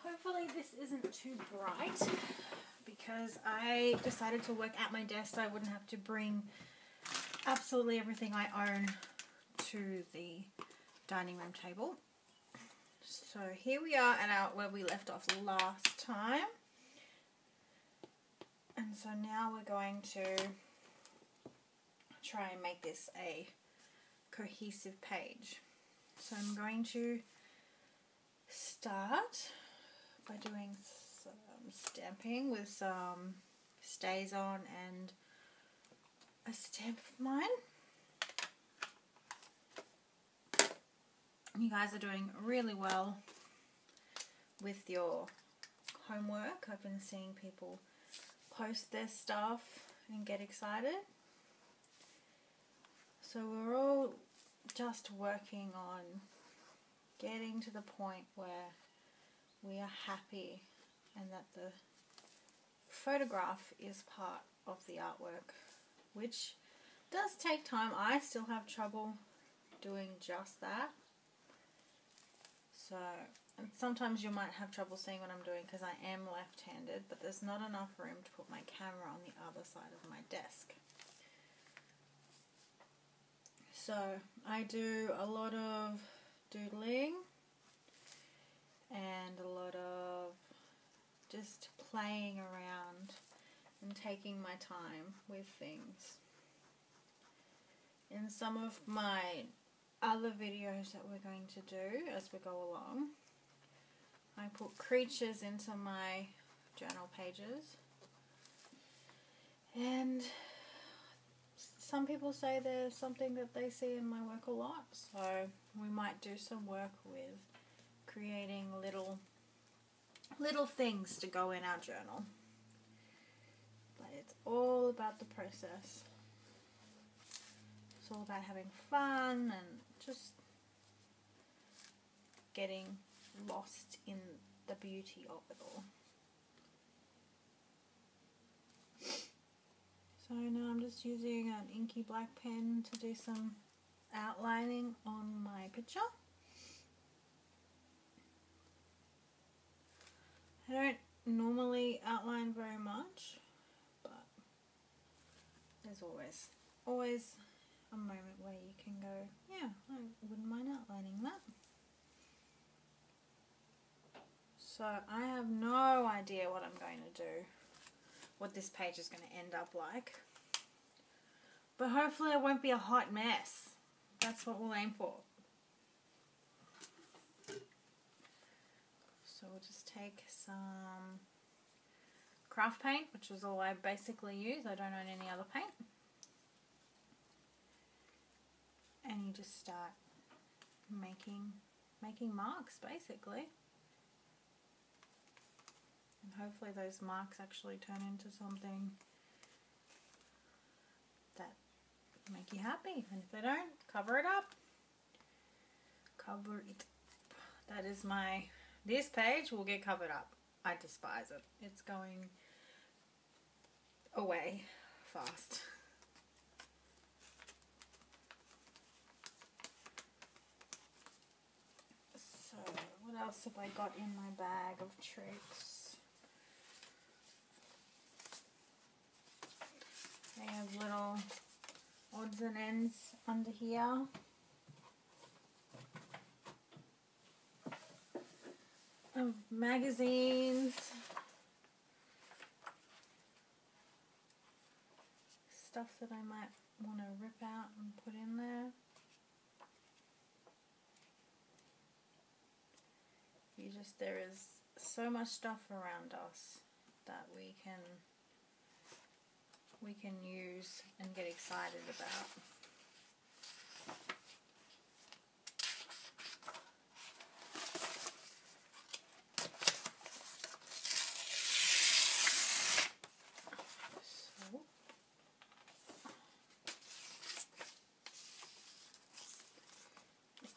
hopefully this isn't too bright because I decided to work at my desk so I wouldn't have to bring absolutely everything I own to the dining room table. So here we are at where we left off last time. And so now we're going to try and make this a cohesive page. So I'm going to start by doing some stamping with some Stays On and a stamp of mine. You guys are doing really well with your homework. I've been seeing people post their stuff and get excited. So we're all just working on getting to the point where we are happy and that the photograph is part of the artwork, which does take time. I still have trouble doing just that. So and sometimes you might have trouble seeing what I'm doing because I am left-handed, but there's not enough room to put my camera on the other side of my desk. So I do a lot of doodling and a lot of just playing around and taking my time with things. In some of my other videos that we're going to do as we go along, I put creatures into my journal pages, and some people say there's something that they see in my work a lot, so we might do some work with creating little things to go in our journal. But it's all about the process. It's all about having fun and just getting lost in the beauty of it all. So now I'm just using an inky black pen to do some outlining on my picture. I don't normally outline very much, but there's always a moment where you can go, yeah, I wouldn't mind outlining that. So I have no idea what I'm going to do, what this page is going to end up like. But hopefully it won't be a hot mess. That's what we'll aim for. So we'll just take some craft paint, which is all I basically use. I don't own any other paint. And you just start making marks, basically. And hopefully those marks actually turn into something that make you happy. And if they don't, cover it up. Cover it up. That is this page will get covered up. I despise it. It's going away fast. So, what else have I got in my bag of tricks? I have little odds and ends under here. Of magazines. Stuff that I might want to rip out and put in there. There is so much stuff around us that we can use and get excited about.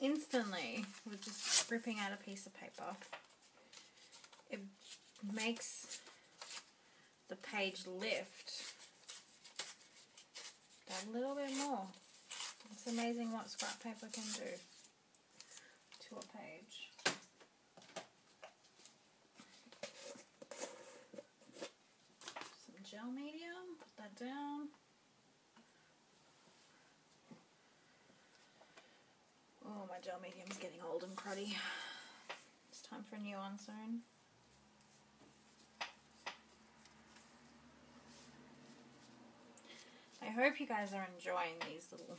Instantly, with just ripping out a piece of paper, it makes the page lift that little bit more. It's amazing what scrap paper can do to a page. gel medium, put that down. Oh, my gel medium's getting old and cruddy. It's time for a new one soon. I hope you guys are enjoying these little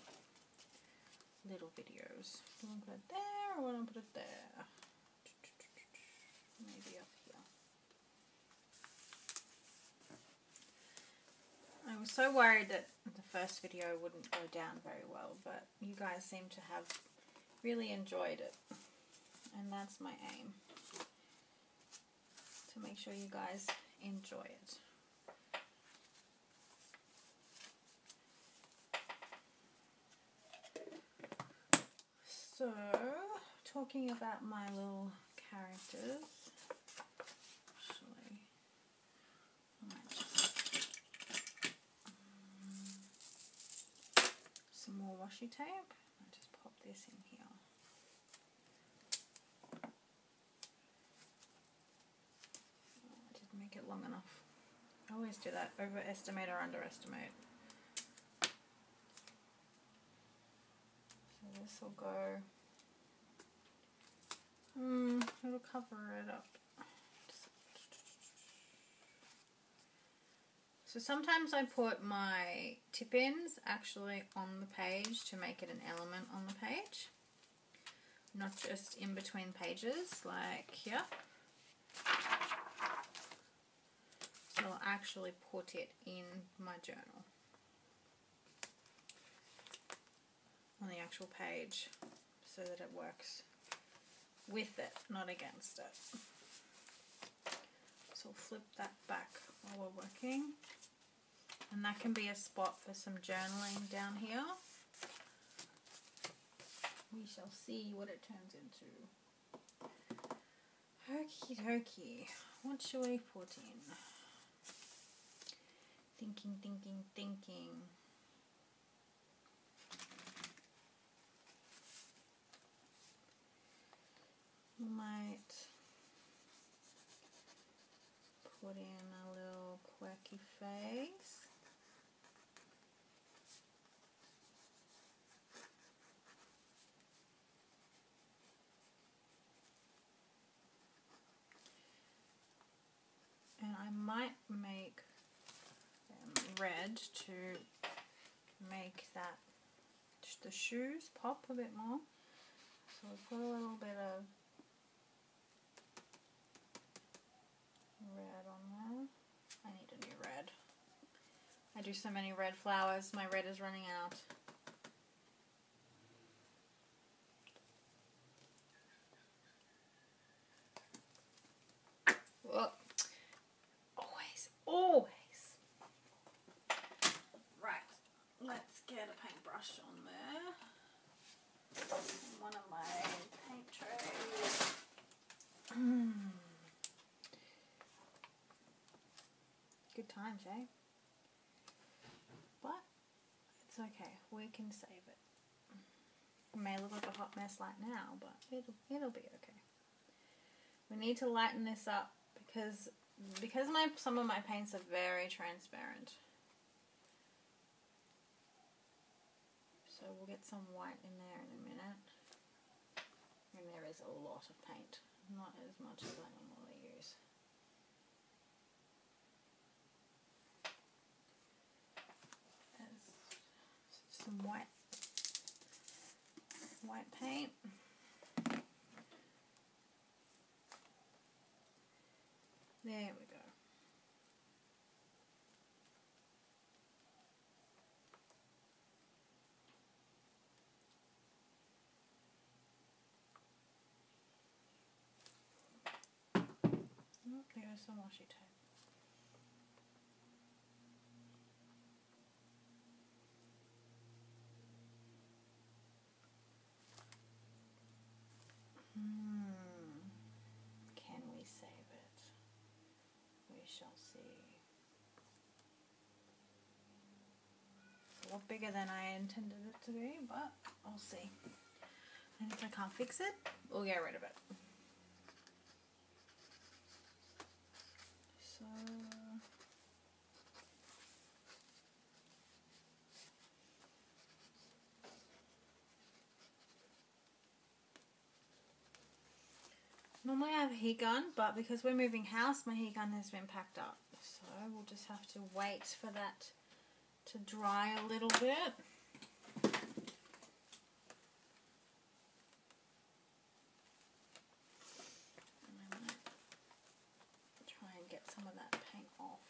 videos. Do I want to put it there or want to put it there? Maybe up here. I was so worried that the first video wouldn't go down very well, but you guys seem to have really enjoyed it. And that's my aim. To make sure you guys enjoy it. So, talking about my little characters, actually, I might just some more washi tape. I'll just pop this in here. Oh, I didn't make it long enough. I always do that, overestimate or underestimate. This will go, it'll cover it up. So sometimes I put my tip-ins actually on the page to make it an element on the page, not just in between pages like here. So I'll actually put it in my journal. On the actual page so that it works with it, not against it. So I'll flip that back while we're working. And that can be a spot for some journaling down here. We shall see what it turns into. Okie dokie. What shall we put in? Thinking, thinking, thinking. Might put in a little quirky face. And I might make red to make that the shoes pop a bit more. So we'll put a little bit of red on there. I need a new red. I do so many red flowers, my red is running out. Whoa. Always. Right, let's get a paintbrush on there. One of my paint trays. Good times, eh? But it's okay. We can save it. It may look like a hot mess right now, but it'll be okay. We need to lighten this up because some of my paints are very transparent. So we'll get some white in there in a minute. And there is a lot of paint, not as much as I normally use. There's some white paint. There we go. There's some washi tape. Can we save it? We shall see. It's a lot bigger than I intended it to be, but I'll see. And if I can't fix it, we'll get rid of it. So Normally I have a heat gun, but because we're moving house, my heat gun has been packed up. So we'll just have to wait for that to dry a little bit. And I might try and get some of that paint off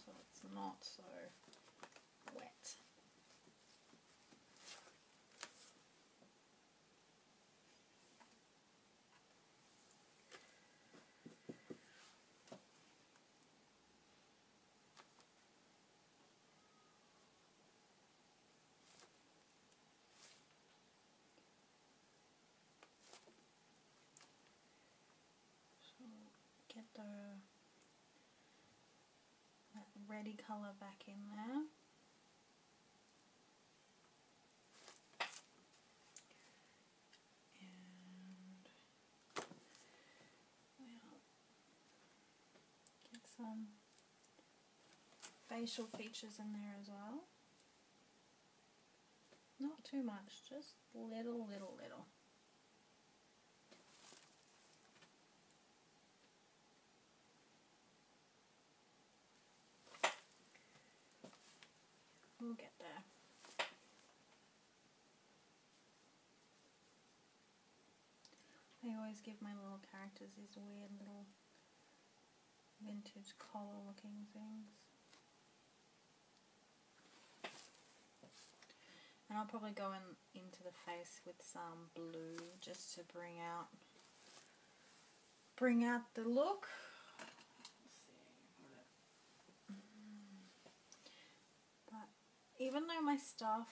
so it's not so wet. Get that reddy colour back in there. And we'll get some facial features in there as well. Not too much, just little. We'll get there. I always give my little characters these weird little vintage collar looking things. And I'll probably go into the face with some blue just to bring out the look. But even though my stuff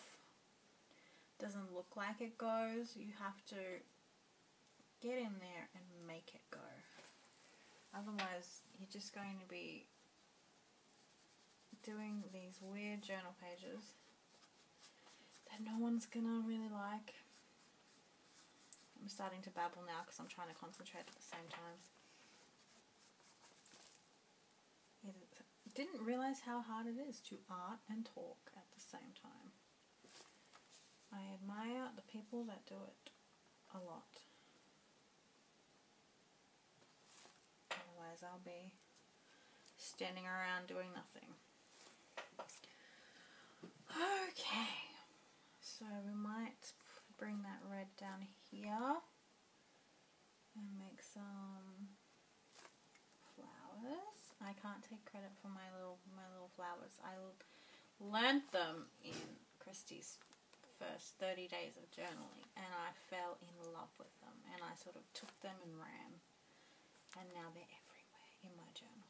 doesn't look like it goes, you have to get in there and make it go. Otherwise, you're just going to be doing these weird journal pages that no one's gonna really like. I'm starting to babble now because I'm trying to concentrate at the same time. Didn't realize how hard it is to art and talk at the same time. I admire the people that do it a lot. Otherwise I'll be standing around doing nothing. Okay, so we might bring that red down here and make some flowers. I can't take credit for my little flowers. I learned them in Christy's first 30 days of journaling, and I fell in love with them, and I sort of took them and ran, and now they're everywhere in my journal.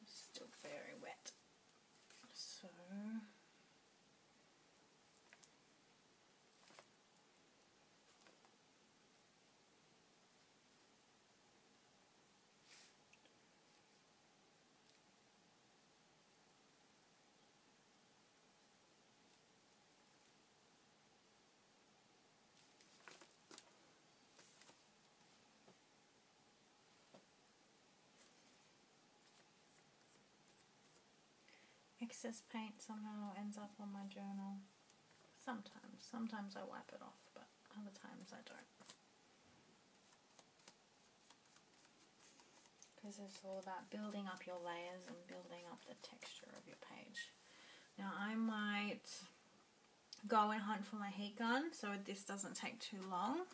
Still very wet, so excess paint somehow ends up on my journal. Sometimes I wipe it off, but other times I don't. Because it's all about building up your layers and building up the texture of your page. Now I might go and hunt for my heat gun so this doesn't take too long.